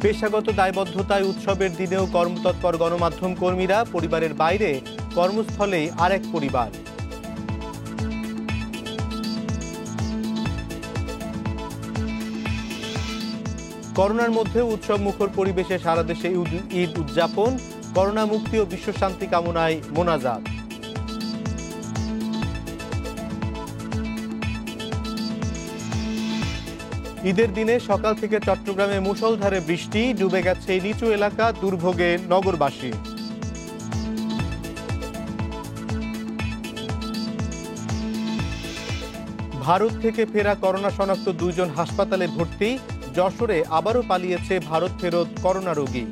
পেশাগত দায়বদ্ধতায় উৎসবের দিনেও কর্মতৎপর গণমাধ্যম কর্মীরা, পরিবারের বাইরে কর্মস্থলেই আরেক পরিবার। করোনার মধ্যে উৎসব মুখর পরিবেশে সারা দেশে ঈদ উদযাপন, করোনা মুক্তি ও বিশ্ব শান্তি কামনায় মোনাজাত। ঈদের দিনে সকাল থেকে চট্টগ্রামে মুষলধারে বৃষ্টি, ডুবে গেছে নিচু এলাকা, দুর্ভোগে নগরবাসী। ভারত থেকে ফেরা করোনা শনাক্ত 2 জন হাসপাতালে ভর্তি, যশোরে আবারও পালিয়েছে ভারত ফেরত করোনা রোগী।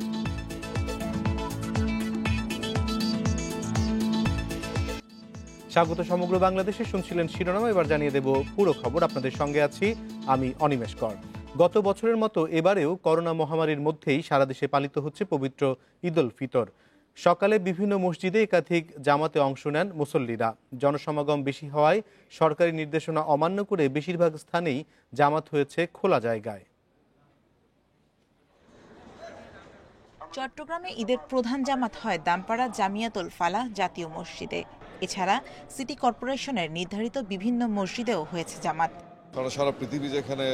স্বাগত সমগ্র বাংলাদেশে, শুনছিলেন শিরোনাম, এবার জানিয়ে দেব পুরো খবর। আপনাদের সঙ্গে আছি আমি অনিমেষ কর। গত বছরের মতো এবারেও করোনা মহামারীর মধ্যেই সারা দেশে পালিত হচ্ছে পবিত্র ঈদ উল ফিতর। সকালে বিভিন্ন মসজিদে একাধিক জামাতে অংশ নেন মুসল্লিরা। জনসমাগম বেশি হওয়ায় সরকারি নির্দেশনা অমান্য করে বেশিরভাগ স্থানেই জামাত হয়েছে খোলা জায়গায়। চট্টগ্রামে ঈদের প্রধান জামাত হয় দামপাড়া জামিয়াতুল ফালাহ জাতীয় মসজিদে। এছাড়া সিটি কর্পোরেশনের নির্ধারিত বিভিন্ন মসজিদেও হয়েছে জামাত। কারণ সারা পৃথিবী যেখানে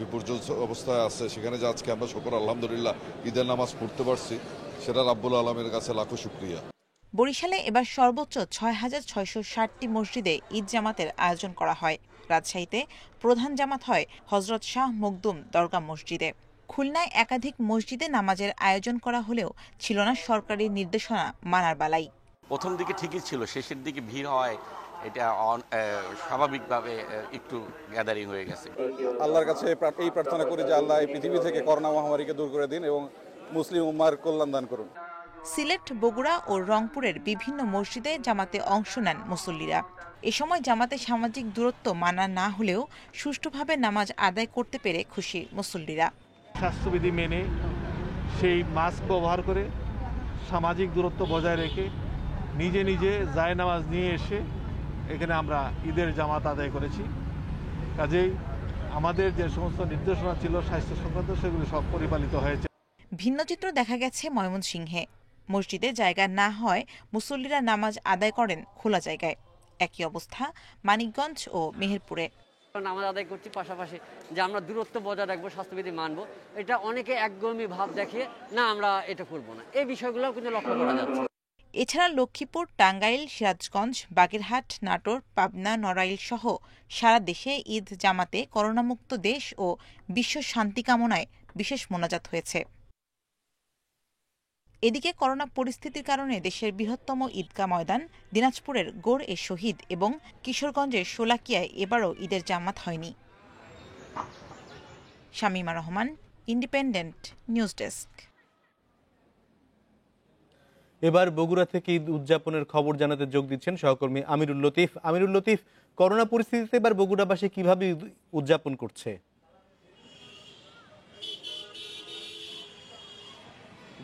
বিপর্যয় অবস্থায় আছে, সেখানে যে আজকে আমরা শুকর আলহামদুলিল্লাহ ঈদের নামাজ পড়তে পারছি, সেটা রাব্বুল আলমের কাছে লাখো শুকরিয়া। বরিশালে এবার সর্বোচ্চ 6,660টি মসজিদে ঈদ জামাতের আয়োজন করা হয়। রাজশাহীতে প্রধান জামাত হয় হজরত শাহ মখদুম দরগা মসজিদে। খুলনায় একাধিক মসজিদে নামাজের আয়োজন করা হলেও ছিল না সরকারি নির্দেশনা মানার বালাই। প্রথম দিকে ঠিকই ছিল, শেষের দিকে ভিড় হয়, এটা স্বাভাবিকভাবে একটু গ্যাদারিং হয়ে গেছে। আল্লাহর কাছে এই প্রার্থনা করি যে আল্লাহ এই পৃথিবী থেকে করোনা মহামারীকে দূর করে দিন এবং মুসলিম উম্মার কল্যাণ দান করুন। সিলেট, বগুড়া ও রংপুরের বিভিন্ন মসজিদে জামাতে অংশ নেন মুসল্লিরা। এ সময় জামাতে সামাজিক দূরত্ব মানা না হলেও সুষ্ঠুভাবে নামাজ আদায় করতে পেরে খুশি মুসল্লিরা। স্বাস্থ্যবিধি মেনে সেই মাস্ক ব্যবহার করে সামাজিক দূরত্ব বজায় রেখে নিজে নিজে জায়নামাজ নিয়ে এসে এখানে আমরা ঈদের জামাত আদায় করেছি। কাজেই আমাদের যে সমস্ত নির্দেশনা ছিল স্বাস্থ্য সংক্রান্ত, সেগুলি সব পরিপালিত হয়েছে। ভিন্ন চিত্র দেখা গেছে ময়মনসিংহে। মসজিদে জায়গা না হয় মুসল্লিরা নামাজ আদায় করেন খোলা জায়গায়। একই অবস্থা মানিকগঞ্জ ও মেহেরপুরে। নামাজ আদায় করছি, পাশাপাশি যে আমরা দূরত্ব বজায় রাখবো, স্বাস্থ্যবিধি মানবো, এটা অনেকে একগমি ভাব দেখিয়ে না আমরা এটা করব না, এই বিষয়গুলো কিন্তু লক্ষ্য করা যাচ্ছে। এছাড়া লক্ষ্মীপুর, টাঙ্গাইল, সিরাজগঞ্জ, বাগেরহাট, নাটোর, পাবনা, নড়াইল সহ সারা দেশে ঈদ জামাতে করোনামুক্ত দেশ ও বিশ্ব শান্তি কামনায় বিশেষ মোনাজাত হয়েছে। এদিকে করোনা পরিস্থিতির কারণে দেশের বৃহত্তম ঈদগাহ ময়দান দিনাজপুরের গোড়-এ শহীদ এবং কিশোরগঞ্জের শোলাকিয়ায় এবারও ঈদের জামাত হয়নি। Shamima Rahman, independent news desk. এবার বগুড়া থেকে ঈদ উদযাপনের খবর জানাতে যোগ দিচ্ছেন সহকর্মী আমিরুল লতিফ। আমিরুল লতিফ, করোনা পরিস্থিতিতে এবার বগুড়াবাসী কিভাবে উদযাপন করছে?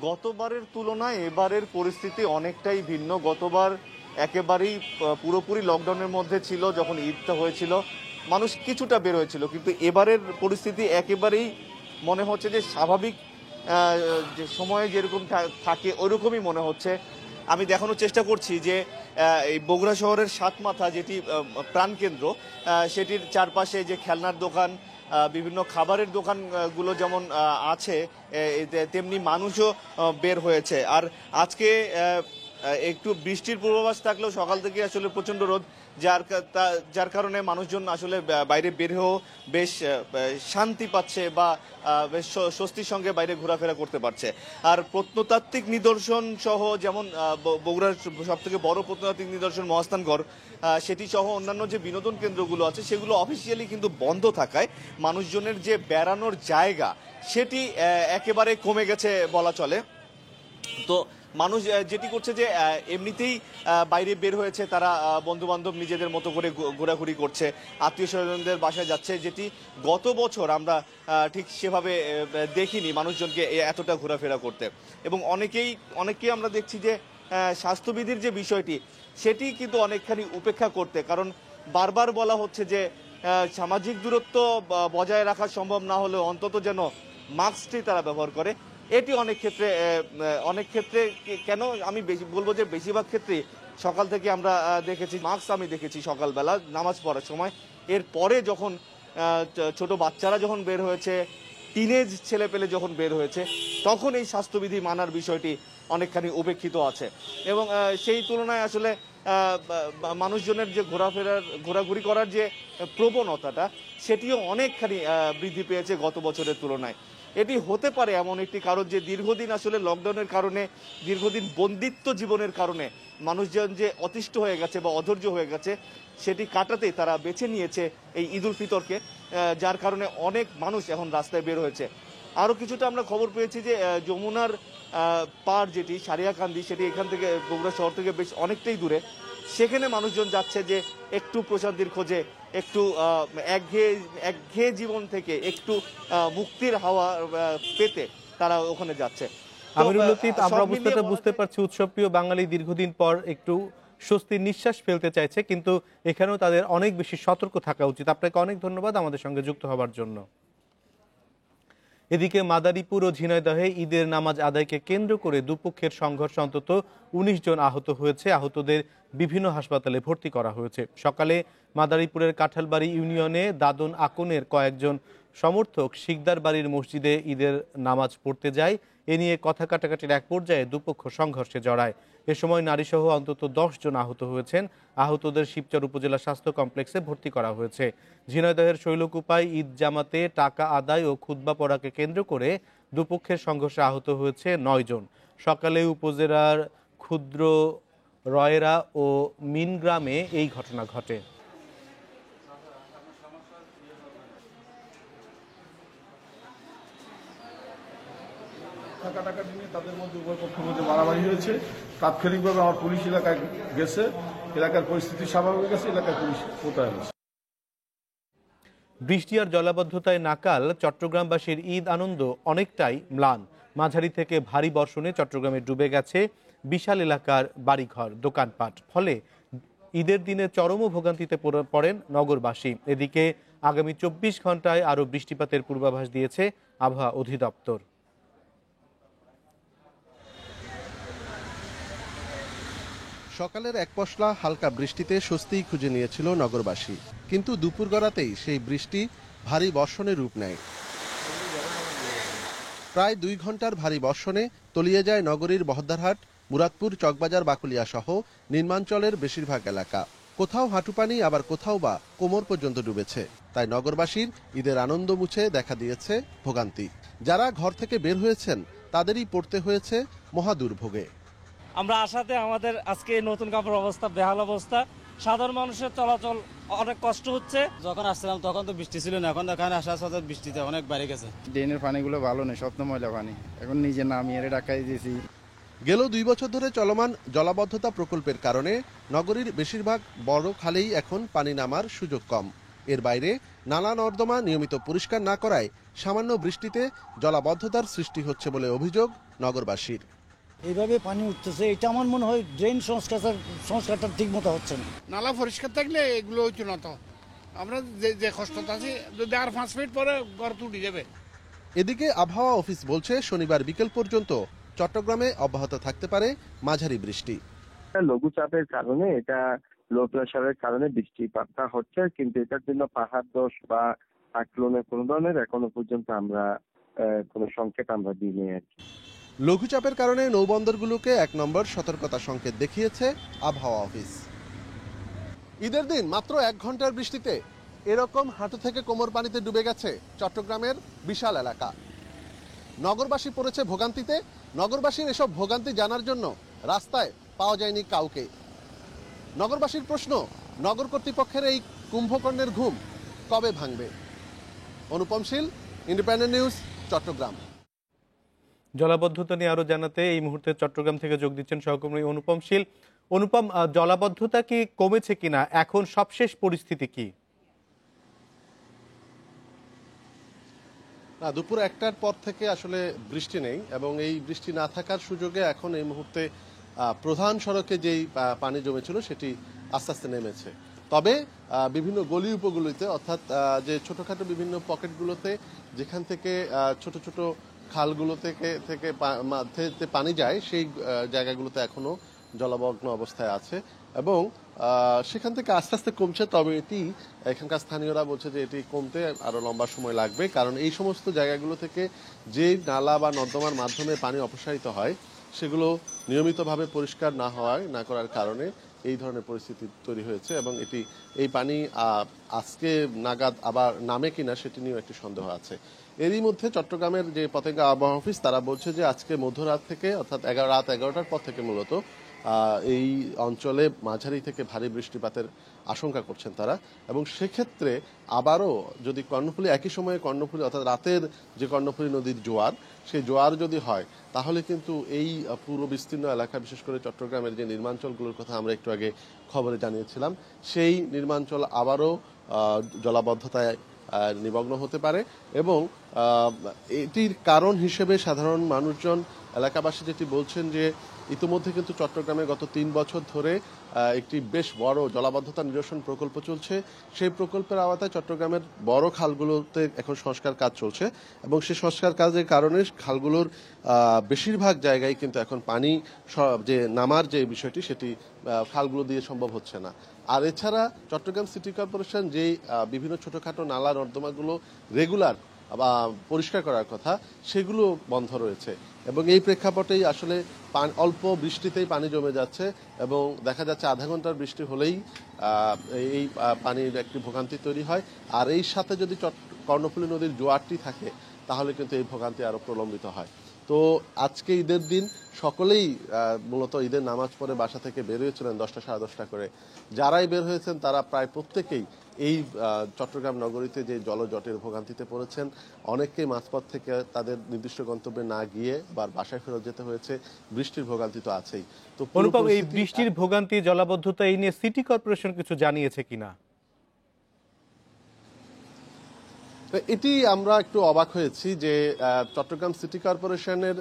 গতবারের তুলনায় এবারের পরিস্থিতি অনেকটাই ভিন্ন। গতবার একেবারেই পুরোপুরি লকডাউনের মধ্যে ছিল, যখন ঈদটা হয়েছিল মানুষ কিছুটা বের হয়েছিল, কিন্তু এবারের পরিস্থিতি একেবারেই মনে হচ্ছে যে স্বাভাবিক যে সময়ে যেরকম থাকে ওইরকমই মনে হচ্ছে। আমি দেখানোর চেষ্টা করছি যে এই বগুড়া শহরের সাতমাথা, যেটি প্রাণকেন্দ্র, সেটির চারপাশে যে খেলনার দোকান, বিভিন্ন খাবারের দোকানগুলো যেমন আছে, তেমনি মানুষও বের হয়েছে। আর আজকে একটু বৃষ্টির পূর্বাভাস থাকলেও সকাল থেকে আসলে প্রচণ্ড রোদ, যার কারণে মানুষজন আসলে বাইরে বের হয়েও বেশ শান্তি পাচ্ছে বা বেশ স্বস্তির সঙ্গে বাইরে ঘোরাফেরা করতে পারছে। আর প্রত্নতাত্ত্বিক নিদর্শন সহ, যেমন বগুড়ার সবথেকে বড় প্রত্নতাত্ত্বিক নিদর্শন মহাস্থানগড়, সেটি সহ অন্যান্য যে বিনোদন কেন্দ্রগুলো আছে সেগুলো অফিসিয়ালি কিন্তু বন্ধ থাকায় মানুষজনের যে বেড়ানোর জায়গা সেটি একেবারে কমে গেছে বলা চলে। তো মানুষ যেটি করছে যে এমনিতেই বাইরে বের হয়েছে, তারা বন্ধু বান্ধব নিজেদের মতো করে ঘোরাঘুরি করছে, আত্মীয় স্বজনদের বাসায় যাচ্ছে, যেটি গত বছর আমরা ঠিক সেভাবে দেখিনি মানুষজনকে এতটা ঘোরাফেরা করতে। এবং অনেকেই আমরা দেখছি যে স্বাস্থ্যবিধির যে বিষয়টি সেটি কিন্তু অনেকখানি উপেক্ষা করতে, কারণ বারবার বলা হচ্ছে যে সামাজিক দূরত্ব বজায় রাখা সম্ভব না হলেও অন্তত যেন মাস্কটি তারা ব্যবহার করে। এটি অনেক ক্ষেত্রে কেন আমি বলবো যে বেশিরভাগ ক্ষেত্রে সকাল থেকে আমরা দেখেছি মাস্ক আমি দেখেছি সকালবেলা নামাজ পড়ার সময়। এরপরে যখন ছোট বাচ্চারা যখন বের হয়েছে, টিনেজ ছেলেপেলে যখন বের হয়েছে, তখন এই স্বাস্থ্যবিধি মানার বিষয়টি অনেকখানি উপেক্ষিত আছে। এবং সেই তুলনায় আসলে মানুষজনের যে ঘোরাঘুরি করার যে প্রবণতাটা, সেটিও অনেকখানি বৃদ্ধি পেয়েছে গত বছরের তুলনায়। এটি হতে পারে এমন একটি কারণ যে দীর্ঘদিন আসলে লকডাউনের কারণে, দীর্ঘদিন বন্দিত্ব জীবনের কারণে মানুষজন যে অতিষ্ঠ হয়ে গেছে বা অধৈর্য হয়ে গেছে, সেটি কাটাতেই তারা বেছে নিয়েছে এই ঈদ উল ফিতরকে, যার কারণে অনেক মানুষ এখন রাস্তায় বের হয়েছে। আরও কিছুটা আমরা খবর পেয়েছি যে যমুনার পাড় যেটি সারিয়াকান্দি, সেটি এখান থেকে বগুড়া শহর থেকে বেশ অনেকটাই দূরে। সেখানে মানুষজন যাচ্ছে যে একটু প্রশান্তির খোঁজে, একটু একঘেয়ে জীবন থেকে একটু মুক্তির হাওয়া পেতে তারা ওখানে যাচ্ছে। আমিরুল লতিফ, আমরা অবস্থাটা বুঝতে পারছি, উৎসবপ্রিয় বাঙালি দীর্ঘদিন পর একটু স্বস্তির নিঃশ্বাস ফেলতে চাইছে, কিন্তু এখানেও তাদের অনেক বেশি সতর্ক থাকা উচিত। আপনাকে অনেক ধন্যবাদ আমাদের সঙ্গে যুক্ত হবার জন্য। এদিকে মাদারীপুর ও ঝিনাইদহে ঈদের নামাজ আদায়কে কেন্দ্র করে দুপক্ষের সংঘর্ষে অন্তত ১৯ জন আহত হয়েছে। আহতদের বিভিন্ন হাসপাতালে ভর্তি করা হয়েছে। সকালে মাদারীপুরের কাঁঠালবাড়ি ইউনিয়নে দাদন আকনের কয়েকজন সমর্থক শিকদার বাড়ির মসজিদে ঈদের নামাজ পড়তে যায়। এ নিয়ে কথা কাটাকাটির এক পর্যায়ে দুপক্ষ সংঘর্ষে জড়ায়। এ সময় নারীসহ অন্তত ১০ জন আহত হয়েছেন। আহতদের শিবচর উপজেলা স্বাস্থ্য কমপ্লেক্সে ভর্তি করা হয়েছে। ঝিনাইদহের শৈলকুপায় ঈদ জামাতে টাকা আদায় ও খুতবা পড়াকে কেন্দ্র করে দুপক্ষের সংঘর্ষে আহত হয়েছে ৯ জন। সকালে উপজেলার ক্ষুদ্র রয়রা ও মিনগ্রামে এই ঘটনা ঘটে। টাকাটাকাটি নিয়ে তাদের মধ্যে উভয় পক্ষের মধ্যে মারামারি হয়েছে। তাৎক্ষণিকভাবে আমার পুলিশ এলাকায় গেছে, এলাকার পরিস্থিতি স্বাভাবিক হয়ে গেছে, এলাকায় পুলিশ মোতায়েন হয়েছে। বৃষ্টি আর জলাবদ্ধতায় নাকাল চট্টগ্রামবাসীর ঈদ আনন্দ অনেকটাই ম্লান। মাঝারি থেকে ভারী বর্ষণে চট্টগ্রামে ডুবে গেছে বিশাল এলাকার বাড়িঘর, দোকানপাট। ফলে ঈদের দিনে চরম ভোগান্তিতে পড়েন নগরবাসী। এদিকে আগামী ২৪ ঘন্টায় আরও বৃষ্টিপাতের পূর্বাভাস দিয়েছে আবহাওয়া অধিদপ্তর। সকালের এক পশলা হালকা বৃষ্টিতে স্বস্তিই খুঁজে নিয়েছিল নগরবাসী, কিন্তু দুপুর গড়াতেই সেই বৃষ্টি ভারী বর্ষণে রূপ নেয়। প্রায় ২ ঘন্টার ভারী বর্ষণে তলিয়ে যায় নগরীর বহদ্দারহাট, মুরাদপুর, চকবাজার, বাকুলিয়া সহ নিম্নাঞ্চলের বেশিরভাগ এলাকা। কোথাও হাঁটুপানি, আবার কোথাও বা কোমর পর্যন্ত ডুবেছে। তাই নগরবাসীর ঈদের আনন্দ মুছে দেখা দিয়েছে ভোগান্তি। যারা ঘর থেকে বের হয়েছেন তাদেরই পড়তে হয়েছে মহা দুর্ভোগে। আমরা আসাতে আমাদের আজকে নতুন কাপড় অবস্থা বেহাল অবস্থা, সাধারণ মানুষের চলাচল অনেক কষ্ট হচ্ছে। যখন আসছিলাম তখন তো বৃষ্টি ছিল না, এখন এখানে আসার সাথে বৃষ্টিতে অনেক বেড়ে গেছে। ড্রেনের পানিগুলো ভালো নেই, সব তো ময়লা পানি। এখন নিজে নামিয়ে ডাকাই দিয়েছি। গেল ২ বছর ধরে চলমান জলাবদ্ধতা প্রকল্পের কারণে নগরীর বেশিরভাগ বড় খালেই এখন পানি নামার সুযোগ কম। এর বাইরে নালা নর্দমা নিয়মিত পরিষ্কার না করায় সামান্য বৃষ্টিতে জলাবদ্ধতার সৃষ্টি হচ্ছে বলে অভিযোগ নগরবাসীর। এইভাবে পানি উঠতেছে, এটা আমার মনে হয় ড্রেন সংস্কারটা ঠিক মতো হচ্ছে না। নালা পরিষ্কার থাকলে এগুলো হইতো না। তো আমরা যে কষ্টটা আছে, যদি আর 5 মিনিট পরে ঘর তুলে যাবে। এদিকে আবহাওয়া অফিস বলছে শনিবার বিকেল পর্যন্ত চট্টগ্রামে অব্যাহত থাকতে পারে মাঝারি বৃষ্টি। লঘুচাপের কারণে, এটা লো প্রেসারের কারণে বৃষ্টিপাতটা হচ্ছে, কিন্তু এটার জন্য পাহাড় ধস বা সাইক্লোনের কোনো ধরনের এখনো পর্যন্ত আমরা কোনো সংকেত আমরা দিইনি আর কি। লঘুচাপের কারণে নৌবন্দরগুলোকে ১ নম্বর সতর্কতা সংকেত দেখিয়েছে আবহাওয়া অফিস। ঈদের দিন মাত্র ১ ঘন্টার বৃষ্টিতে এরকম হাঁটু থেকে কোমর পানিতে ডুবে গেছে চট্টগ্রামের বিশাল এলাকা। নগরবাসী পড়েছে ভোগান্তিতে। নগরবাসীর এসব ভোগান্তি জানার জন্য রাস্তায় পাওয়া যায়নি কাউকে। নগরবাসীর প্রশ্ন, নগর কর্তৃপক্ষের এই কুম্ভকর্ণের ঘুম কবে ভাঙবে? অনুপম শীল, ইন্ডিপেন্ডেন্ট নিউজ, চট্টগ্রাম। জলাবদ্ধতা নিয়ে আরো জানাতে এই মুহূর্তে চট্টগ্রাম থেকে যোগ দিচ্ছেন সহকর্মী অনুপম শীল। অনুপম, জলাবদ্ধতা কি কমেছে কিনা, এখন সবশেষ পরিস্থিতি কি? না, দুপুর ১টার পর থেকে আসলে বৃষ্টি নেই, এবং এই বৃষ্টি না থাকার সুযোগে এখন এই মুহূর্তে প্রধান সড়কে যেই পানি জমেছিল সেটি আস্তে আস্তে নেমেছে। তবে বিভিন্ন গলি উপগুলিতে অর্থাৎ যে ছোটোখাটো বিভিন্ন পকেটগুলোতে যেখান থেকে ছোট ছোট খালগুলো থেকে পানি যায় সেই জায়গাগুলোতে এখনো জলমগ্ন অবস্থায় আছে এবং সেখান থেকে আস্তে আস্তে কমছে। তবে এটি এখানকার স্থানীয়রা বলছে যে এটি কমতে আরো লম্বা সময় লাগবে, কারণ এই সমস্ত জায়গাগুলো থেকে যে নালা বা নর্দমার মাধ্যমে পানি অপসারিত হয় সেগুলো নিয়মিতভাবে পরিষ্কার না করার কারণে এই ধরনের পরিস্থিতি তৈরি হয়েছে এবং এই পানি আজকে নাগাদ আবার নামে কিনা সেটি নিয়েও একটি সন্দেহ আছে। এরই মধ্যে চট্টগ্রামের যে পতেঙ্গা আবহাওয়া অফিস তারা বলছে যে আজকে মধ্যরাত থেকে অর্থাৎ রাত 11টার পর থেকে মূলত এই অঞ্চলে মাঝারি থেকে ভারী বৃষ্টিপাতের আশঙ্কা করছেন তারা এবং সেক্ষেত্রে আবারও যদি কর্ণফুলী একই সময়ে কর্ণফুলী অর্থাৎ রাতের যে কর্ণফুলী নদীর জোয়ার সেই জোয়ার যদি হয় তাহলে কিন্তু এই পুরো বিস্তীর্ণ এলাকা বিশেষ করে চট্টগ্রামের যে নির্মাঞ্চলগুলোর কথা আমরা একটু আগে খবরে জানিয়েছিলাম সেই নির্মাঞ্চল আবারও জলাবদ্ধতায় নিমগ্ন হতে পারে এবং এটির কারণ হিসেবে সাধারণ মানুষজন এলাকাবাসী যেটি বলছেন যে ইতিমধ্যে কিন্তু চট্টগ্রামে গত 3 বছর ধরে একটি বেশ বড় জলাবদ্ধতা নিরসন প্রকল্প চলছে। সেই প্রকল্পের আওতায় চট্টগ্রামের বড় খালগুলোতে এখন সংস্কার কাজ চলছে এবং সেই সংস্কার কাজের কারণে খালগুলোর বেশিরভাগ জায়গায় কিন্তু এখন পানি যে নামার যে বিষয়টি সেটি খালগুলো দিয়ে সম্ভব হচ্ছে না। আর এছাড়া চট্টগ্রাম সিটি কর্পোরেশন যেই বিভিন্ন ছোটখাটো নালা নর্দমাগুলো রেগুলার বা পরিষ্কার করার কথা সেগুলো বন্ধ রয়েছে এবং এই প্রেক্ষাপটেই আসলে অল্প বৃষ্টিতেই পানি জমে যাচ্ছে এবং দেখা যাচ্ছে আধা ঘন্টার বৃষ্টি হলেই এই পানির একটি ভোগান্তি তৈরি হয়। আর এই সাথে যদি কর্ণফুলী নদীর জোয়ারটি থাকে তাহলে কিন্তু এই ভোগান্তি আরো প্রলম্বিত হয়। তো আজকে ঈদের দিন সকলেই মূলত ঈদের নামাজ পড়ে বাসা থেকে বের হয়েছিলেন 10টা সাড়ে 10টা করে। যারাই বের হয়েছেন তারা প্রায় প্রত্যেকেই এই চট্টগ্রাম নগরীতে যে জলজটের ভোগান্তিতে পড়েছেন। অনেককেই মাঝপথ থেকে তাদের নির্দিষ্ট গন্তব্যে না গিয়ে বা বাসায় ফেরত যেতে হয়েছে। বৃষ্টির ভোগান্তি তো আছেই। তো অনুপম, এই বৃষ্টির ভোগান্তি জলাবদ্ধতা এই নিয়ে সিটি কর্পোরেশন কিছু জানিয়েছে কিনা? এটি আমরা একটু অবাক হয়েছি যে চট্টগ্রাম সিটি কর্পোরেশনের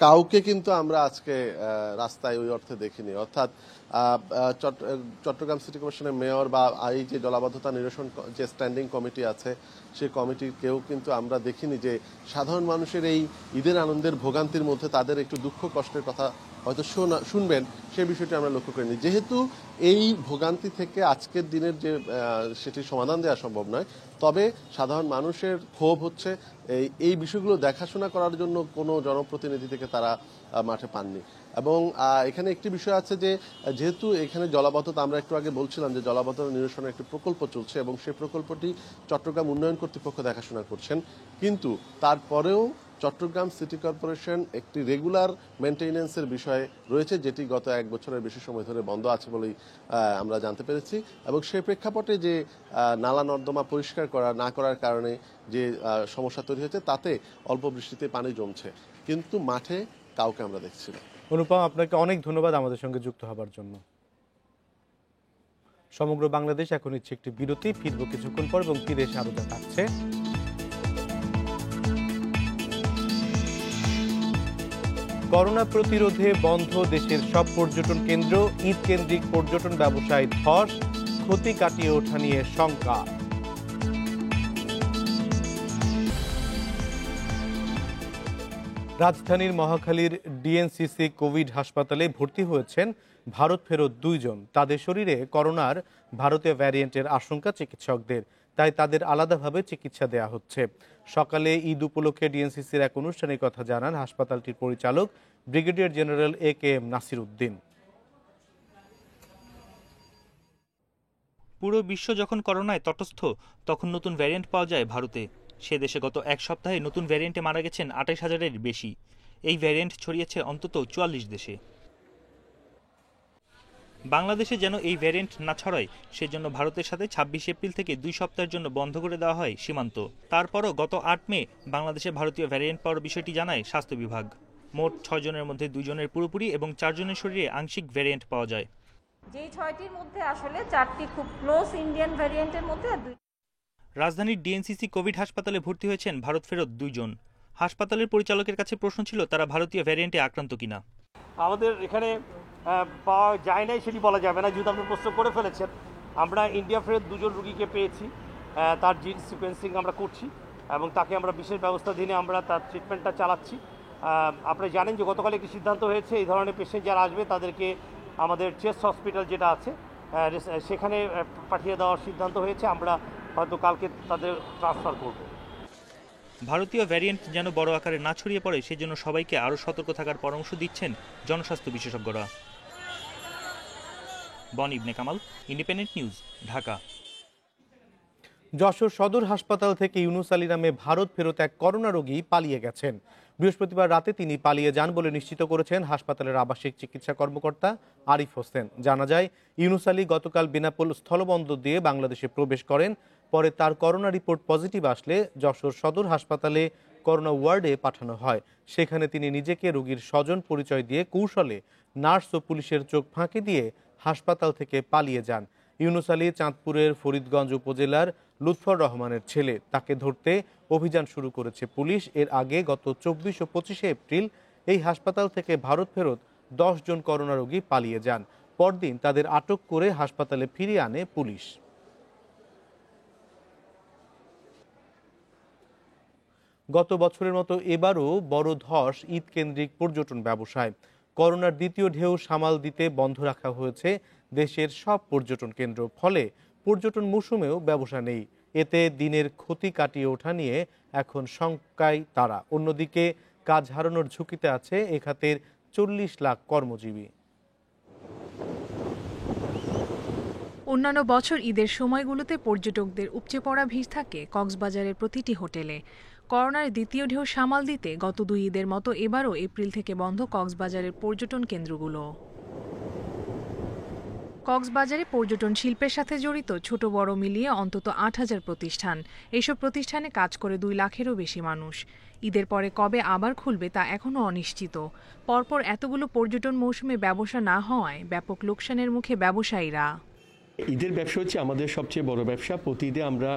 কাউকে কিন্তু আমরা আজকে রাস্তায় ওই অর্থে দেখিনি। অর্থাৎ চট্টগ্রাম সিটি কর্পোরেশনের মেয়র বা এই যে জলাবদ্ধতা নিরসন যে স্ট্যান্ডিং কমিটি আছে সেই কমিটির কেউ কিন্তু আমরা দেখিনি যে সাধারণ মানুষের এই ঈদের আনন্দের ভোগান্তির মধ্যে তাদের একটু দুঃখ কষ্টের কথা হয়তো শুনবেন সেই বিষয়টি আমরা লক্ষ্য করিনি। যেহেতু এই ভোগান্তি থেকে আজকের দিনের যে সেটির সমাধান দেওয়া সম্ভব নয়, তবে সাধারণ মানুষের ক্ষোভ হচ্ছে এই বিষয়গুলো দেখাশোনা করার জন্য কোনো জনপ্রতিনিধি থেকে তারা মাঠে পাননি। এবং এখানে একটি বিষয় আছে যে যেহেতু এখানে জলাবদ্ধতা আমরা একটু আগে বলছিলাম যে জলাবদ্ধতা নিরসনের একটি প্রকল্প চলছে এবং সেই প্রকল্পটি চট্টগ্রাম উন্নয়ন কর্তৃপক্ষ দেখাশোনা করছেন, কিন্তু তারপরেও চট্টগ্রাম সিটি কর্পোরেশন একটি রেগুলার মেনটেন্যান্সের বিষয় রয়েছে যেটি গত 1 বছরের বেশি সময় ধরে বন্ধ আছে বলেই আমরা জানতে পেরেছি। এবং সেই প্রেক্ষাপটে যে নালা নর্দমা পরিষ্কার না করার কারণে যে সমস্যা তৈরি হয়েছে তাতে অল্প বৃষ্টিতে পানি জমছে, কিন্তু মাঠে কাউকে আমরা দেখছি না। অনুপম, আপনাকে অনেক ধন্যবাদ আমাদের সঙ্গে যুক্ত হবার জন্য। সমগ্র বাংলাদেশ এখন ইচ্ছে একটি বিরতি, ফিরবো কিছুক্ষণ পর এবং ফিরে এসে আরো যা থাকছে। করোনা প্রতিরোধে বন্ধ দেশের সব পর্যটন কেন্দ্র, ঈদ কেন্দ্রিক পর্যটন ব্যবসায় ধস, ক্ষতি কাটিয়ে ওঠা নিয়ে শঙ্কা। রাজধানীর মহাখালীর ডিএনসিসি কোভিড হাসপাতালে ভর্তি হয়েছেন ভারত ফেরত 2 জন। তাদের শরীরে করোনার ভারতীয় ভ্যারিয়েন্টের আশঙ্কা চিকিৎসকদের, তাই তাদের আলাদাভাবে চিকিৎসা দেয়া হচ্ছে। সকালে ঈদ উপলক্ষে ডিএনসিসির এক অনুষ্ঠানে কথা জানান হাসপাতালটির পরিচালক brigadier general AKM Nasir Uddin. পুরো বিশ্ব যখন করোনায় তটস্থ তখন নতুন ভ্যারিয়েন্ট পাওয়া যায় ভারতে। সে দেশে গত 1 সপ্তাহে নতুন ভ্যারিয়েন্টে মারা গেছেন 28,000-এর বেশি। এই ভ্যারিয়েন্ট ছড়িয়েছে অন্তত 44 দেশে। বাংলাদেশে যেন এই ভ্যারিয়েন্ট না ছড়ায় সেজন্য ভারতের সাথে 26 এপ্রিল থেকে 2 সপ্তাহের জন্য বন্ধ করে দেওয়া হয় সীমান্ত। তারপরও গত 8 মে বাংলাদেশে ভারতীয় ভ্যারিয়েন্ট পাওয়ার বিষয়টি জানায় স্বাস্থ্য বিভাগ। মোট 6 জনের মধ্যে 2 জনের পুরোপুরি এবং 4 জনের শরীরে আংশিক ভ্যারিয়েন্ট পাওয়া যায়। যেই 6টির মধ্যে আসলে 4টি খুব ক্লোজ ইন্ডিয়ান ভ্যারিয়েন্টের মধ্যে আর 2। রাজধানীর ডিএনসিসি কোভিড হাসপাতালে ভর্তি হয়েছেন ভারত ফেরত 2 জন। হাসপাতালের পরিচালকের কাছে প্রশ্ন ছিল তারা ভারতীয় ভ্যারিয়েন্টে আক্রান্ত কিনা। আমাদের এখানে পাওয়া যায় নাই সেটি বলা যাবে না, যেহেতু আপনি প্রশ্ন করে ফেলেছেন। আমরা ইন্ডিয়া ফেরত 2 জন রুগীকে পেয়েছি, তার জিন সিকোয়েন্সিং আমরা করছি এবং তাকে আমরা বিশেষ ব্যবস্থাধীনে আমরা তার ট্রিটমেন্টটা চালাচ্ছি। আপনারা জানেন যে গতকাল একটি সিদ্ধান্ত হয়েছে এই ধরনের পেশেন্ট যারা আসবে তাদেরকে আমাদের চেস্ট হসপিটাল যেটা আছে সেখানে পাঠিয়ে দেওয়ার সিদ্ধান্ত হয়েছে। আমরা হয়তো কালকে তাদের ট্রান্সফার করব। ভারতীয় ভ্যারিয়েন্ট যেন বড় আকারে না ছড়িয়ে পড়ে সেজন্য সবাইকে আরও সতর্ক থাকার পরামর্শ দিচ্ছেন জনস্বাস্থ্য বিশেষজ্ঞরা। বন ইবনে কামাল, ইন্ডিপেন্ডেন্ট নিউজ, ঢাকা। যশোর সদর হাসপাতাল থেকে ইউনুস আলী নামে ভারত ফেরত এক করোনা রোগী পালিয়ে গেছেন। বৃহস্পতিবার রাতে তিনি পালিয়ে যান বলে নিশ্চিত করেছেন হাসপাতালের আবাসিক চিকিৎসা কর্মকর্তা আরিফ হোসেন। জানা যায়, ইউনুস আলী গতকাল বেনাপোল স্থলবন্দর দিয়ে বাংলাদেশে প্রবেশ করেন। পরে তার করোনা রিপোর্ট পজিটিভ আসলে যশোর সদর হাসপাতালে করোনা ওয়ার্ডে পাঠানো হয়। সেখানে তিনি নিজেকে রোগীর স্বজন পরিচয় দিয়ে কৌশলে নার্স ও পুলিশের চোখ ফাঁকি দিয়ে হাসপাতাল থেকে পালিয়ে যান। ইউনুস আলী চাঁদপুরের ফরিদগঞ্জ উপজেলার লুৎফর রহমানের ছেলে। তাকে ধরতে অভিযান শুরু করেছে পুলিশ। এর আগে গত 24 ও 25 এপ্রিল এই হাসপাতাল থেকে ভারত ফেরত 10 জন করোনা রোগী পালিয়ে যান। পরদিন তাদের আটক করে হাসপাতালে ফিরিয়ে আনে পুলিশ। গত বছরের মতো এবারও বড় ধস ঈদ কেন্দ্রিক পর্যটন ব্যবসায়। করোনার দ্বিতীয় ঢেউ সামাল দিতে বন্ধ রাখা হয়েছে দেশের সব পর্যটন কেন্দ্র। ফলে পর্যটন মৌসুমেও ব্যবসা নেই। এতে দিনের ক্ষতি কাটিয়ে ওঠা নিয়ে এখন শঙ্কায় তারা। অন্যদিকে কাজ হারানোর ঝুঁকিতে আছে এ খাতের 40 লাখ কর্মজীবী। অন্যান্য বছর ঈদের সময়গুলোতে পর্যটকদের উপচে পড়া ভিড় থাকে কক্সবাজারের প্রতিটি হোটেলে। করোনার দ্বিতীয় ঢেউ সামাল দিতে গত 2 ঈদের মতো এবারও এপ্রিল থেকে বন্ধ কক্সবাজারের পর্যটন কেন্দ্রগুলো। কক্সবাজারে পর্যটন শিল্পের সাথে জড়িত ছোট বড় মিলিয়ে অন্তত 8000 প্রতিষ্ঠান। এইসব প্রতিষ্ঠানে কাজ করে 2 লাখেরও বেশি মানুষ। ঈদের পরে কবে আবার খুলবে তা এখনও অনিশ্চিত। পরপর এতগুলো পর্যটন মৌসুমে ব্যবসা না হওয়ায় ব্যাপক লোকসানের মুখে ব্যবসায়ীরা। ঈদের ব্যবসা হচ্ছে আমাদের সবচেয়ে বড় ব্যবসা। প্রতি ঈদে আমরা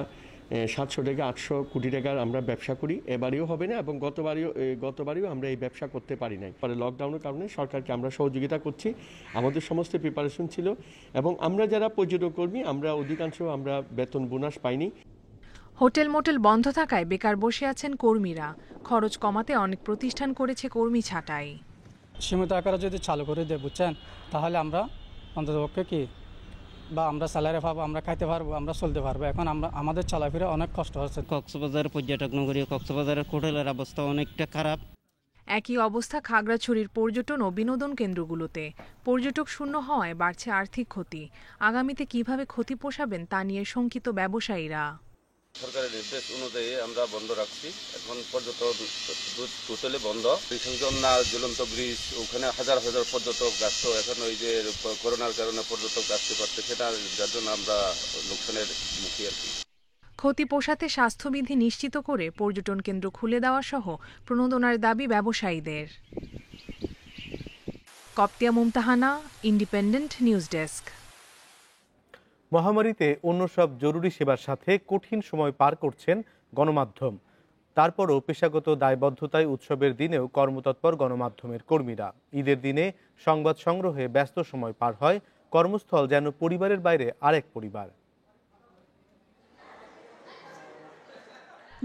700 থেকে 800 কোটি টাকার আমরা ব্যবসা করি। এবারেও হবে না এবং গতবারেও আমরা এই ব্যবসা করতে পারি নাই। পরে লকডাউনের কারণে সরকারকে আমরা সহযোগিতা করছি। আমাদের সমস্ত প্রিপারেশন ছিল এবং আমরা যারা পর্যটক কর্মী আমরা অধিকাংশ আমরা বেতন বোনাস পাইনি। হোটেল মোটেল বন্ধ থাকায় বেকার বসে আছেন কর্মীরা। খরচ কমাতে অনেক প্রতিষ্ঠান করেছে কর্মী ছাঁটাই। সীমিত আকারে যদি চালু করে দেয় বুঝছেন, তাহলে আমরা অন্ততপক্ষে কি বা আমরা স্যালারি পাবো, আমরা খাইতে পারবো, আমরা চলতে পারবো। এখন আমাদের চলাফেরা অনেক কষ্ট হচ্ছে। কক্সবাজার পর্যটক নগরী, কক্সবাজারের হোটেলের অবস্থা অনেকটা খারাপ। একই অবস্থা খাগড়াছড়ির পর্যটন ও বিনোদন কেন্দ্রগুলোতে। পর্যটক শূন্য হওয়ায় বাড়ছে আর্থিক ক্ষতি। আগামীতে কিভাবে ক্ষতি পোষাবেন তা নিয়ে শঙ্কিত ব্যবসায়ীরা। সরকারের নির্দেশ অনুযায়ী আমরা বন্ধ রাখছি। এখন পর্যটন টোটালি বন্ধ। না ঝুলন্ত ব্রিজ, ওখানে হাজার হাজার পর্যটক ব্যস্ত। এখন ওই যে করোনার কারণে পর্যটক আসতে পারছে, সেটা যার জন্য আমরা লোকসানের মুখী আর কি। ক্ষতি পোষাতে স্বাস্থ্যবিধি নিশ্চিত করে পর্যটন কেন্দ্র খুলে দেওয়া সহ প্রণোদনার দাবি ব্যবসায়ীদের। কপ্তিয়া মুমতাহানা, ইন্ডিপেন্ডেন্ট নিউজ ডেস্ক। মহামারীতে অন্য সব জরুরি সেবার সাথে কঠিন সময় পার করছেন গণমাধ্যম। তারপরও পেশাগত দায়বদ্ধতায় উৎসবের দিনেও কর্মতৎপর গণমাধ্যমের কর্মীরা। ঈদের দিনে সংবাদ সংগ্রহে ব্যস্ত সময় পার হয়। কর্মস্থল যেন পরিবারের বাইরে আরেক পরিবার।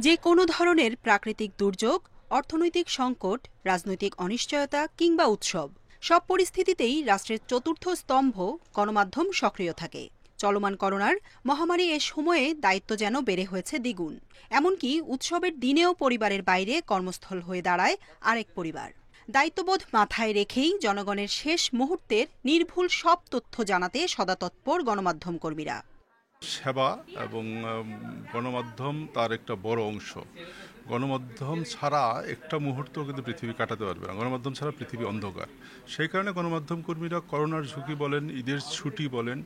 যে কোনো ধরনের প্রাকৃতিক দুর্যোগ, অর্থনৈতিক সংকট, রাজনৈতিক অনিশ্চয়তা কিংবা উৎসব, সব পরিস্থিতিতেই রাষ্ট্রের চতুর্থ স্তম্ভ গণমাধ্যম সক্রিয় থাকে। চলমান করোনার মহামারী এ সময়ে দায়িত্ব যেন বেড়ে হয়েছে দ্বিগুণ। এমনকি উৎসবের দিনেও পরিবারের বাইরে কর্মস্থল হয়ে দাঁড়ায় আরেক পরিবার। দায়িত্ববোধ মাথায় রেখেই জনগণের শেষ মুহূর্তের নির্ভুল সব তথ্য জানাতে সদাতৎপর গণমাধ্যম কর্মীরা। সেবা এবং গণমাধ্যম তার একটা বড় অংশ। গণমাধ্যম ছাড়া একটা মুহূর্ত কিন্তু পৃথিবী কাটাতে পারবে না। গণমাধ্যম ছাড়া পৃথিবী অন্ধকার। সেই কারণে গণমাধ্যম কর্মীরা করোনার ঝুঁকি বলেন, ঈদের ছুটি বলেন,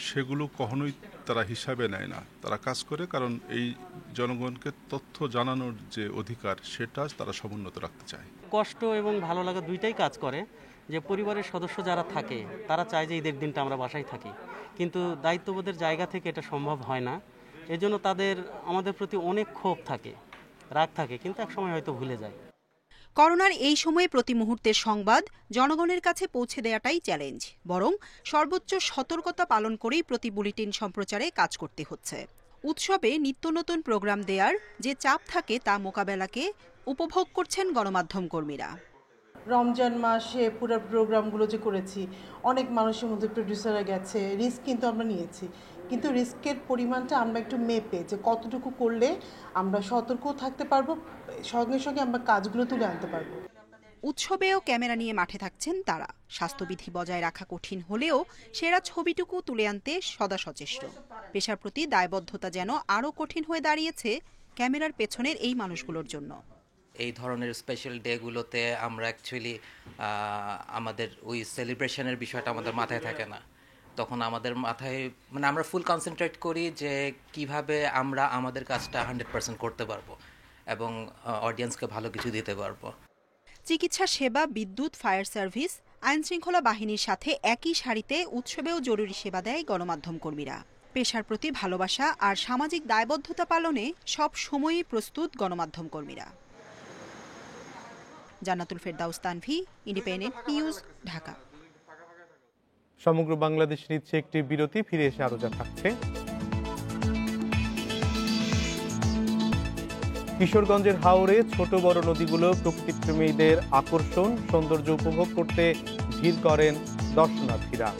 সেগুলো কখনোই তারা হিসাবে নেয় না। তারা কাজ করে কারণ এই জনগণকে তথ্য জানানোর যে অধিকার সেটা তারা সমুন্নত রাখতে চায়। কষ্ট এবং ভালো লাগা দুইটাই কাজ করে। যে পরিবারের সদস্য যারা থাকে তারা চায় যে ঈদের দিনটা আমরা বাসায় থাকি, কিন্তু দায়িত্ববোধের জায়গা থেকে এটা সম্ভব হয় না। এজন্য তাদের আমাদের প্রতি অনেক ক্ষোভ থাকে, রাগ থাকে, কিন্তু এক সময় হয়তো ভুলে যায়। করোনার এই সময়ে প্রতি মুহূর্তের সংবাদ জনগণের কাছে পৌঁছে দেওয়াটাই চ্যালেঞ্জ, বরং সর্বোচ্চ সতর্কতা পালন করেই প্রতি বুলেটিন সম্প্রচারে কাজ করতে হচ্ছে। উৎসবে নিত্য নতুন প্রোগ্রাম দেওয়ার যে চাপ থাকে তা মোকাবেলাকে উপভোগ করছেন গণমাধ্যম কর্মীরা। রমজান মাসে পুরো প্রোগ্রামগুলো যে করেছি, অনেক মানুষের মধ্যে প্রডিউসাররা গেছে, রিস্ক কিন্তু আমরা নিয়েছি, কিন্তু রিস্কের পরিমাণটা আমরা একটু মেপে যে কতটুকু করলে আমরা সতর্কও থাকতে পারবো, সঙ্গে সঙ্গে আমরা কাজগুলো তুলে আনতে পারবো। উৎসবেও ক্যামেরা নিয়ে মাঠে থাকছেন তারা। স্বাস্থ্যবিধি বজায় রাখা কঠিন হলেও সেরা ছবিটুকু তুলে আনতে সদা সচেষ্ট। পেশার প্রতি দায়বদ্ধতা যেন আরও কঠিন হয়ে দাঁড়িয়েছে ক্যামেরার পেছনের এই মানুষগুলোর জন্য। এই ধরনের স্পেশাল ডেগুলোতে আমরা অ্যাকচুয়ালি আমাদের ওই সেলিব্রেশনের বিষয়টা আমাদের মাথায় থাকে না, তখন আমাদের মাথায় মানে আমরা ফুল কনসেন্ট্রেট করি যে কিভাবে আমরা আমাদের কাজটা 100% করতে পারবো এবং অডিয়েন্সকে ভালো কিছু দিতে পারবো। চিকিৎসা সেবা, বিদ্যুৎ, ফায়ার সার্ভিস, আইনশৃঙ্খলা বাহিনীর সাথে একই সারিতে উৎসবেও জরুরি সেবা দেয় গণমাধ্যম কর্মীরা। পেশার প্রতি ভালোবাসা আর সামাজিক দায়বদ্ধতা পালনে সব সময়ই প্রস্তুত গণমাধ্যম কর্মীরা। জান্নাতুল ফেরদাউস তানভি, ইন্ডিপেন্ডেন্ট নিউজ, ঢাকা। সমগ্র বাংলাদেশ নিচ্ছে একটি বিরতি, ফিরে এসে আরো যা থাকছে। কিশোরগঞ্জের হাওরে ছোট বড় নদীগুলো প্রকৃতিপ্রেমীদের আকর্ষণ, সৌন্দর্য উপভোগ করতে ভিড় করেন দর্শনার্থীরা।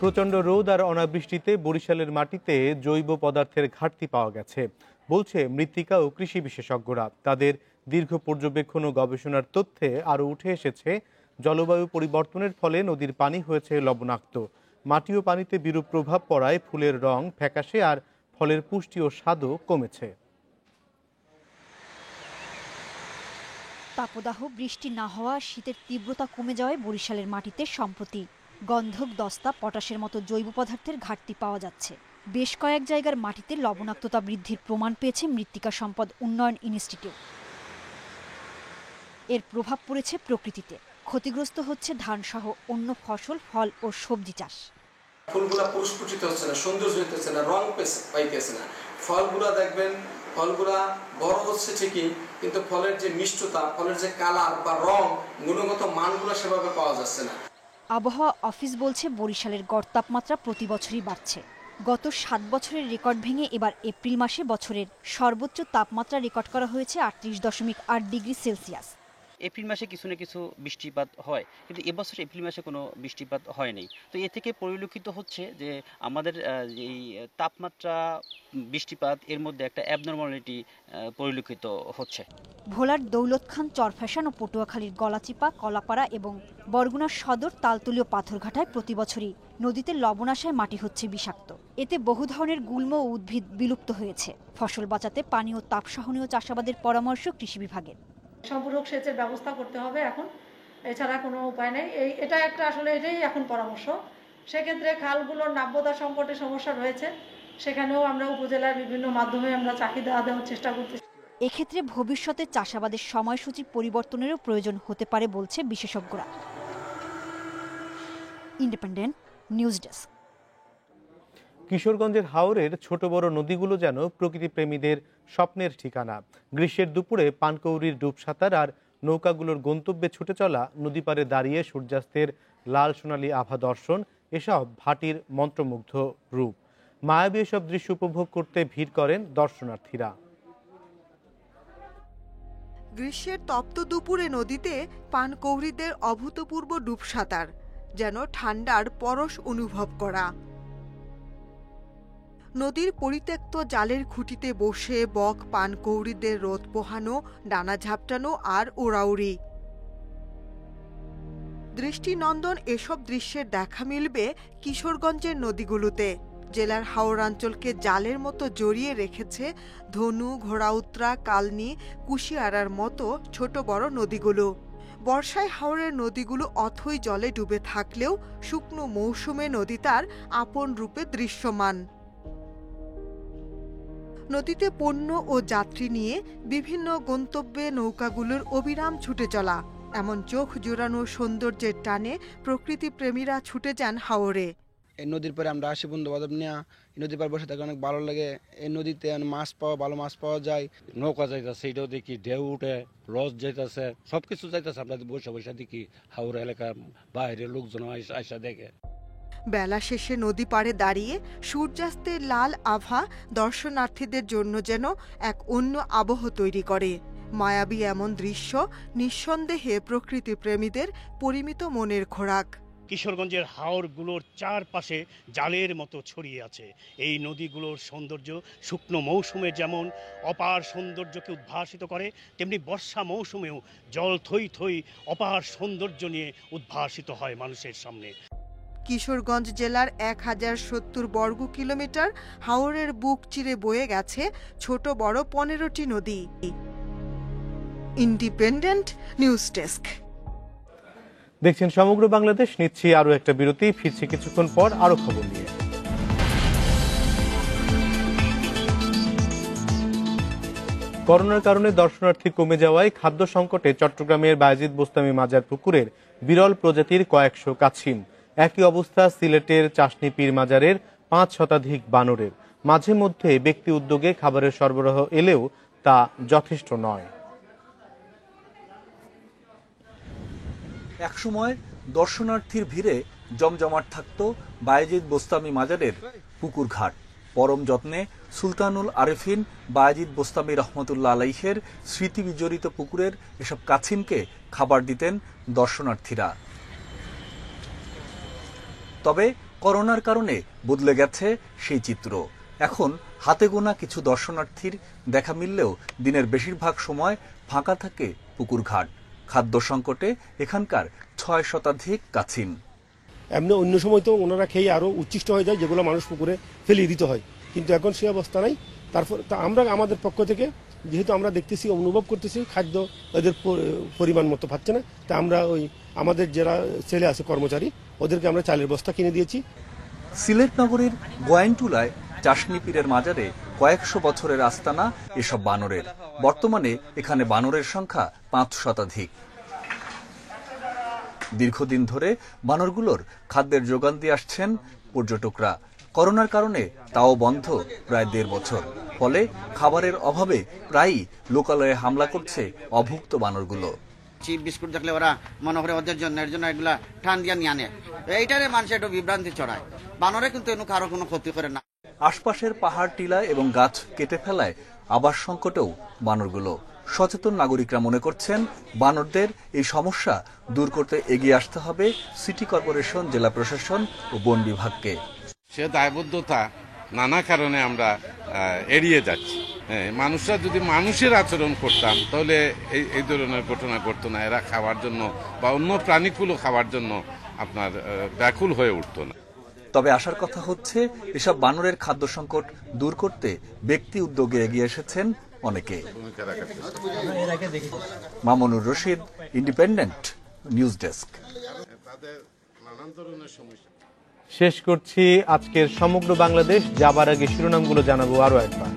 প্রচণ্ড রোদ আর অনাবৃষ্টিতে বরিশালের মাটিতে জৈব পদার্থের ঘাটতি পাওয়া গেছে বলছে মৃত্তিকা ও কৃষি বিশেষজ্ঞরা। তাদের দীর্ঘ পর্যবেক্ষণ ও গবেষণার তথ্যে আরও উঠে এসেছে জলবায়ু পরিবর্তনের ফলে নদীর পানি হয়েছে লবণাক্ত। মাটি ও পানিতে বিরূপ প্রভাব পড়ায় ফুলের রং ফ্যাকাশে আর ফলের পুষ্টি ও স্বাদও কমেছে। তাপদাহ, বৃষ্টি না হওয়া, শীতের তীব্রতা কমে যাওয়ায় বরিশালের মাটিতে সম্প্রতি গন্ধক, দস্তা, পটাশের মতো জৈব পদার্থের ঘাটতি পাওয়া যাচ্ছে। বেশ কয়েক জায়গার মাটিতে লবণাক্ততা বৃদ্ধির প্রমাণ পেয়েছে মৃত্তিকা সম্পদ উন্নয়ন ইনস্টিটিউট। এর প্রভাব পড়েছে প্রকৃতিতে। ক্ষতিগ্রস্ত হচ্ছে ধান সহ অন্য ফসল, ফল ও সবজি চাষ। ফুলগুলা পুষ্পিত হচ্ছে না, সৌন্দর্য হইতেছে না, রং পাইতেছে না। ফলগুলা দেখবেন, ফলগুলা বড় হচ্ছে ঠিকই, কিন্তু ফলের যে মিষ্টতা, ফলের যে কালার বা রং, গুণগত মানগুলো সেভাবে পাওয়া যাচ্ছে না। আবহাওয়া অফিস বলছে বরিশালের গড় তাপমাত্রা প্রতি বছরই বাড়ছে। গত 7 বছরের রেকর্ড ভেঙে এবার এপ্রিল মাসে বছরের সর্বোচ্চ তাপমাত্রা রেকর্ড করা হয়েছে 38.8 ডিগ্রি সেলসিয়াস। এপ্রিল মাসে কিছু না কিছু বৃষ্টিপাত হয়, কিন্তু এবছর এপ্রিল মাসে কোনো বৃষ্টিপাত হয়নি। তো এ থেকে পরিলক্ষিত হচ্ছে যে আমাদের এই তাপমাত্রা, বৃষ্টিপাত এর মধ্যে একটা অ্যাবনর্মালিটি পরিলক্ষিত হচ্ছে। ভোলার দৌলত খান চরফ্যাশন ও পটুয়াখালীর গলাচিপা, কলাপাড়া এবং বরগুনার সদর তালতলীয় পাথরঘাটায় প্রতি বছরই নদীতে লবণাশায় মাটি হচ্ছে বিষাক্ত। এতে বহু ধরনের গুল্ম ও উদ্ভিদ বিলুপ্ত হয়েছে। ফসল বাঁচাতে পানি ও তাপ সহনীয় চাষাবাদের পরামর্শ কৃষি বিভাগের। সম্পূরক সেচের ব্যবস্থা করতে হবে এখন, এছাড়া কোনো উপায় নেই। এটা একটা আসলে এটাই এখন পরামর্শ। সেক্ষেত্রে খালগুলোর নাব্যতা সংকটের সমস্যা রয়েছে, সেখানেও আমরা উপজেলার বিভিন্ন মাধ্যমে আমরা চাহিদা দেওয়ার চেষ্টা করতেছি। এক্ষেত্রে ভবিষ্যতে চাষাবাদের সময়সূচি পরিবর্তনেরও প্রয়োজন হতে পারে বলছে বিশেষজ্ঞরা। Independent news desk. কিশোরগঞ্জের হাওরের ছোট বড় নদীগুলো যেন প্রকৃতিপ্রেমীদের স্বপ্নের ঠিকানা। গ্রীষ্মের দুপুরে পানকৌড়ির ডুবসাঁতার আর নৌকাগুলোর গন্তব্যে ছুটে চলা, নদী পাড়ে দাঁড়িয়ে সূর্যাস্তের লাল সোনালী আভা দর্শন, এসব ভাটির মন্ত্রমুগ্ধ রূপ। মায়াবী এসব দৃশ্য উপভোগ করতে ভিড় করেন দর্শনার্থীরা। গ্রীষ্মের তপ্ত দুপুরে নদীতে পানকৌড়িদের অভূতপূর্ব ডুবসাঁতার, যেন ঠান্ডার পরশ অনুভব করা। নদীর পরিত্যক্ত জালের খুঁটিতে বসে বক পানকৌড়িদের রোদ পোহানো, ডানা ঝাপটানো আর ওড়াউড়ি। দৃষ্টিনন্দন এসব দৃশ্যের দেখা মিলবে কিশোরগঞ্জের নদীগুলোতে। জেলার হাওড়াঞ্চলকে জালের মতো জড়িয়ে রেখেছে ধনু, ঘোড়াউত্রা, কালনি, কুশিয়ারার মতো ছোট বড় নদীগুলো। বর্ষায় হাওরের নদীগুলো অথই জলে ডুবে থাকলেও শুকনো মৌসুমে নদী তার আপন রূপে দৃশ্যমান। নদীতে পণ্য ও যাত্রী নিয়ে বিভিন্ন গন্তব্যে নৌকাগুলোর অবিরাম ছুটে চলা, এমন চোখ জোড়ানো সৌন্দর্যের টানে প্রকৃতিপ্রেমীরা ছুটে যান হাওরে। এই নদীর পরে আমরা আসি বন্ধু বান্ধব নিয়ে, এই নদীর পরে বসে থাকি, অনেক ভালো লাগে। এই নদীতে মাছ পাওয়া, ভালো মাছ পাওয়া যায়। নৌকা যাইতেছে, এটাও দেখি, ঢেউ উঠে, লঞ্চ যাইতেছে, সবকিছু যাইতেছে। আমরা বসে বসে দেখি, হাওড়া এলাকা বাইরের লোকজন আইসা দেখে। বেলা শেষে নদী পাড়ে দাঁড়িয়ে সূর্যাস্তের লাল আভা দর্শনার্থীদের জন্য যেন এক অন্য আবহ তৈরি করে। মায়াবী এমন দৃশ্য নিঃসন্দেহে প্রকৃতি প্রেমীদের পরিমিত মনের খোরাক। কিশোরগঞ্জের হাওরগুলোর চারপাশে জালের মতো ছড়িয়ে আছে এই নদীগুলোর সৌন্দর্য। শুকনো মৌসুমে যেমন অপার সৌন্দর্যকে উদ্ভাসিত করে, তেমনি বর্ষা মৌসুমেও জল থই থই অপার সৌন্দর্য নিয়ে উদ্ভাসিত হয় মানুষের সামনে। কিশোরগঞ্জ জেলার 1070 বর্গ কিলোমিটার হাওরের বুক চিরে বয়ে গেছে ছোট বড় 15টি নদী। Independent news desk. দেখছেন সমগ্র বাংলাদেশ। নিচ্ছি আরো একটা বিরতি, ফিরছি কিছুক্ষণ পর আরো খবর নিয়ে। করোনার কারণে দর্শনার্থী কমে যাওয়ায় খাদ্য সংকটে চট্টগ্রামের বায়েজিদ বোস্তামি মাজার পুকুরের বিরল প্রজাতির কয়েকশো কাছিম। একই অবস্থা সিলেটের চাষনি পীর মাজারের 5 শতাধিক বানরের। মাঝে মধ্যে ব্যক্তি উদ্যোগে খাবারের সরবরাহ এলেও তা যথেষ্ট নয়। একসময় দর্শনার্থীর ভিড়ে জমজমাট থাকত বায়েজিদ বোস্তামি মাজারের পুকুর ঘাট। পরম যত্নে সুলতানুল আরেফিন বায়েজিদ বোস্তামি রহমতুল্লাহ আলাইহের স্মৃতি বিজড়িত পুকুরের এসব কাছিমকে খাবার দিতেন দর্শনার্থীরা। তবে করোনার কারণে বদলে গেছে সেই চিত্র। এখন হাতে গোনা কিছু দর্শনার্থীর দেখা মিললেও দিনের বেশিরভাগ সময় ফাঁকা থাকে পুকুর ঘাট। খাদ্য সংকটে এখানকার 6 শতাধিক কাছিম। এমনি অন্য সময় তো ওনারা খেয়ে আরো উচ্ছিষ্ট হয়ে যায়, যেগুলো মানুষ পুকুরে ফেলিয়ে দিতে হয়, কিন্তু এখন সে অবস্থা নাই। তারপর আমরা আমাদের পক্ষ থেকে যেহেতু আমরা দেখতেছি, অনুভব করতেছি খাদ্য ওদের পরিমাণ মতো পাচ্ছে না, তা আমরা ওই আমাদের যারা ছেলে আছে কর্মচারী, ওদেরকে আমরা চালের বস্তা কিনে দিয়েছি। সিলেট নগরীর গোয়াইনটুলায় চাষনি পীরের মাজারে কয়েকশো বছরের আস্তানা এসব বানরের। বর্তমানে এখানে বানরের সংখ্যা 5 শতাধিক। দীর্ঘদিন ধরে বানরগুলোর খাদ্যের যোগান দিয়ে আসছেন পর্যটকরা। করোনার কারণে তাও বন্ধ প্রায় 1.5 বছর। ফলে খাবারের অভাবে প্রায়ই লোকালয়ে হামলা করছে অভুক্ত বানরগুলো। চিপ বিস্কুট দেখলে ওরা মনে করে ওদের জন্য এগুলা টান দিয়া নিয়ে আনে, এইটারে মানুষ একটু বিভ্রান্তি ছড়ায়। বানরে কিন্তু কারো কোনো ক্ষতি করে না। আশপাশের পাহাড় টিলা এবং গাছ কেটে ফেলায় আবাস সংকটেও বানরগুলো। সচেতন নাগরিকরা মনে করছেন বানরদের এই সমস্যা দূর করতে এগিয়ে আসতে হবে সিটি কর্পোরেশন, জেলা প্রশাসন ও বন বিভাগকে। সে দায়বদ্ধতা নানা কারণে আমরা এড়িয়ে যাচ্ছি। মানুষরা যদি মানুষের আচরণ করতাম তাহলে এই ধরনের ঘটনা ঘটতো না। এরা খাওয়ার জন্য বা অন্য প্রাণীগুলো খাওয়ার জন্য আপনার ব্যাকুল হয়ে উঠতো না। তবে আসার কথা হচ্ছে এসব বানরের খাদ্য সংকট দূর করতে ব্যক্তি উদ্যোগে এগিয়ে এসেছেন অনেকে। Mamunur Rashid, independent news desk. শেষ করছি আজকের সমগ্র বাংলাদেশ। যাবার আগে শিরোনামগুলো জানাবো আরো একবার।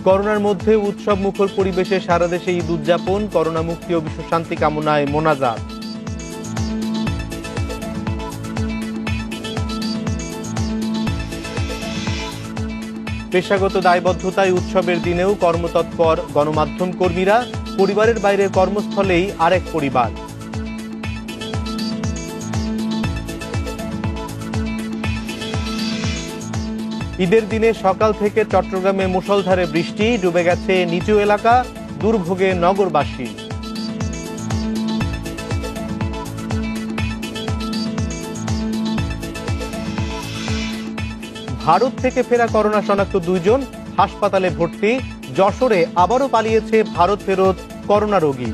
করোনার মধ্যে উৎসব মুখর পরিবেশে সারা দেশে ঈদ উদযাপন, করোনা মুক্তি ও বিশ্ব শান্তি কামনায় মোনাজাত। পেশাগত দায়বদ্ধতায় উৎসবের দিনেও কর্মতৎপর গণমাধ্যম কর্মীরা, পরিবারের বাইরে কর্মস্থলেই আরেক পরিবার। ঈদের দিনে সকাল থেকে চট্টগ্রামে মুষলধারে বৃষ্টি, ডুবে গেছে নিচু এলাকা, দুর্ভোগে নগরবাসী। ভারত থেকে ফেরা করোনা শনাক্ত 2 জন হাসপাতালে ভর্তি। যশোরে আবারও পালিয়েছে ভারত ফেরত করোনা রোগী।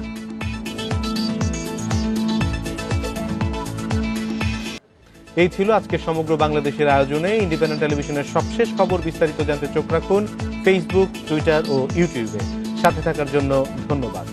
এই ছিল আজকে সমগ্র বাংলাদেশের আয়োজনে। ইন্ডিপেন্ডেন্ট টেলিভিশনের সবশেষ খবর বিস্তারিত জানতে চোখ রাখুন ফেসবুক, টুইটার ও ইউটিউবে। সাথে থাকার জন্য ধন্যবাদ।